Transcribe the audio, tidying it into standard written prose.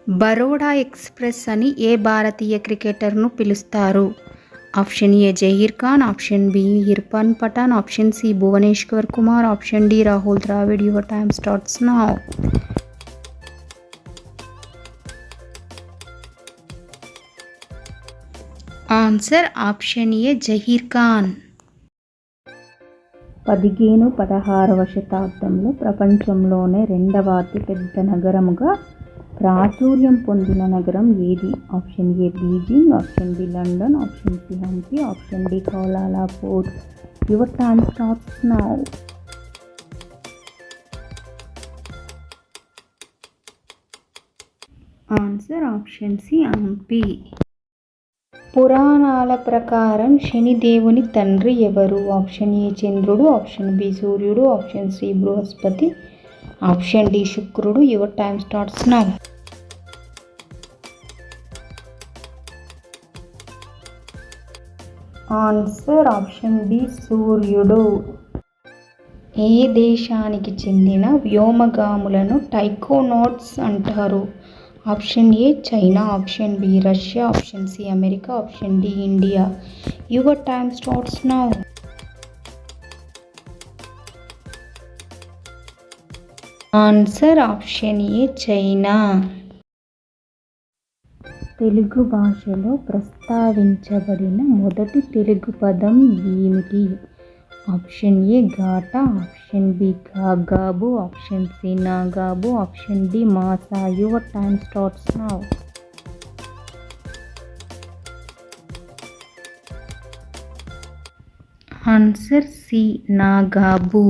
Baroda express అని ఏ భారతీయ క్రికెటర్ను పిలుస్తారు? Option A Zaheer Khan, option B Irfan Pathan, option C Bhuvneshwar Kumar, option D Rahul Dravid. Your time starts now. Answer option A Zaheer Khan. 15-16వ శతాబ్దంలో ప్రపంచంలోనే రెండవ అతిపెద్ద నగరముగా ప్రాచుర్యం పొందిన నగరం ఏది? Option A Beijing, option B London, option C Hampi, option D Kuala Lumpur. Your time starts now. Answer option C Hampi. పురాణాల ప్రకారం శనిదేవుని తండ్రి ఎవరు? ఆప్షన్ ఏ చంద్రుడు, ఆప్షన్ బి సూర్యుడు, ఆప్షన్ సి బృహస్పతి, ఆప్షన్ డి శుక్రుడు. Your time starts now. Answer option B సూర్యుడు. ఏ దేశానికి చెందిన వ్యోమగాములను టైకోనాట్స్ అంటారు? Option A China, option B Russia, option C America, option D India. Your time starts now. Answer option A China. Telugu భాషలో ప్రస్తావించబడిన మొదటి తెలుగు పదం ఏమిటి? ఆప్షన్ ఏ ఘాట, ఆప్షన్ బి గాగాబు, ఆప్షన్ సి నాగాబు, ఆప్షన్ డి మాసా. Your time starts now. Answer C నాగాబు.